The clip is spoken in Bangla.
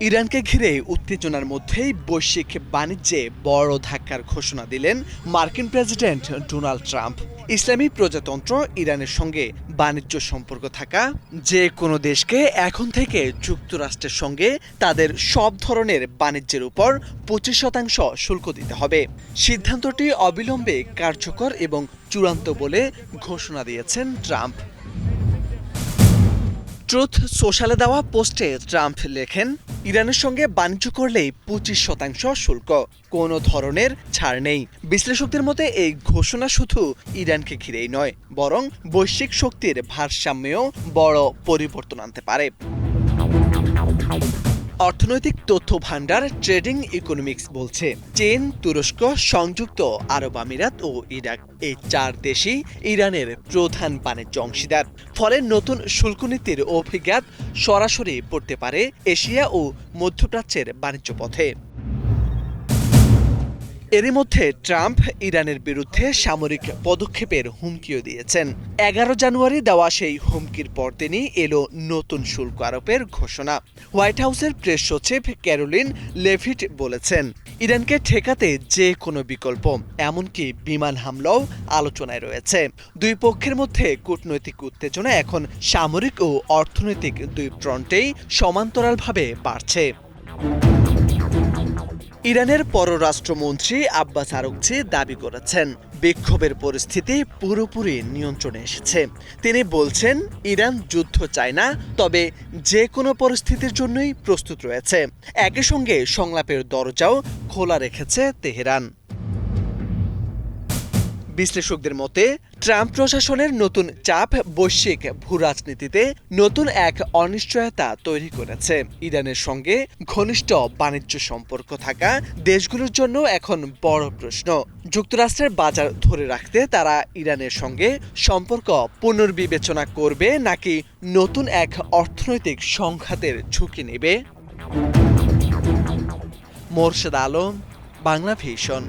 ইরানকে ঘিরে উত্তেজনার মধ্যেই বৈশ্বিক বাণিজ্যে বড় ধাক্কার ঘোষণা দিলেন মার্কিন প্রেসিডেন্ট ডোনাল্ড ট্রাম্প। ইসলামী প্রজাতন্ত্র ইরানের সঙ্গে বাণিজ্য সম্পর্ক থাকা যে কোনো দেশকে এখন থেকে যুক্তরাষ্ট্রের সঙ্গে তাদের সব ধরনের বাণিজ্যের উপর 25% শুল্ক দিতে হবে। সিদ্ধান্তটি অবিলম্বে কার্যকর এবং চূড়ান্ত বলে ঘোষণা দিয়েছেন ট্রাম্প। ট্রুথ সোশ্যালে দেওয়া পোস্টে ট্রাম্প লেখেন, ইরানের সঙ্গে বাণিজ্য করলেই 25% শুল্ক, কোনো ধরনের ছাড় নেই। বিশ্লেষকদের মতে এই ঘোষণা শুধু ইরানকে ঘিরেই নয়, বরং বৈশ্বিক শক্তির ভারসাম্যেও বড় পরিবর্তন আনতে পারে। অর্থনৈতিক তথ্য ভান্ডার ট্রেডিং ইকোনমিক্স বলছে, চীন, তুরস্ক, সংযুক্ত আরব আমিরাত ও ইরাক এই 4 দেশই ইরানের প্রধান বাণিজ্য অংশীদার। ফলে নতুন শুল্ক নীতির অভিঘাত সরাসরি পড়তে পারে এশিয়া ও মধ্যপ্রাচ্যের বাণিজ্য পথে। এরই মধ্যে ট্রাম্প ইরানের বিরুদ্ধে সামরিক পদক্ষেপের হুমকিও দিয়েছেন। 11 জানুয়ারি দেওয়া সেই হুমকির পরদিনই এলো নতুন শুল্ক আরোপের ঘোষণা। হোয়াইট হাউসের প্রেস সচিব ক্যারোলিন লেভিট বলেছেন, ইরানকে ঠেকাতে যে কোনো বিকল্প, এমনকি বিমান হামলাও আলোচনায় রয়েছে। দুই পক্ষের মধ্যে কূটনৈতিক উত্তেজনা এখন সামরিক ও অর্থনৈতিক দুই ফ্রন্টেই সমান্তরালভাবে বাড়ছে। ইরানের পররাষ্ট্রমন্ত্রী আব্বাস আরাগচি দাবি করেছেন, বিক্ষোভের পরিস্থিতি পুরোপুরি নিয়ন্ত্রণে এসেছে। তিনি বলছেন, ইরান যুদ্ধ চায় না, তবে যে কোনো পরিস্থিতির জন্যই প্রস্তুত রয়েছে। একই সঙ্গে সংলাপের দরজাও খোলা রেখেছে তেহরান। বিশ্লেষকদের মতে, ট্রাম্প প্রশাসনের নতুন চাপ বৈশ্বিক ভূরাজনীতিতে নতুন এক অনিশ্চয়তা তৈরি করেছে। ইরানের সঙ্গে ঘনিষ্ঠ বাণিজ্য সম্পর্ক থাকা দেশগুলোর জন্য এখন বড় প্রশ্ন, যুক্তরাষ্ট্রের বাজার ধরে রাখতে তারা ইরানের সঙ্গে সম্পর্ক পুনর্বিবেচনা করবে নাকি নতুন এক অর্থনৈতিক সংঘাতের ঝুঁকি নেবে। মোরশেদ আলম, বাংলা ভিশন।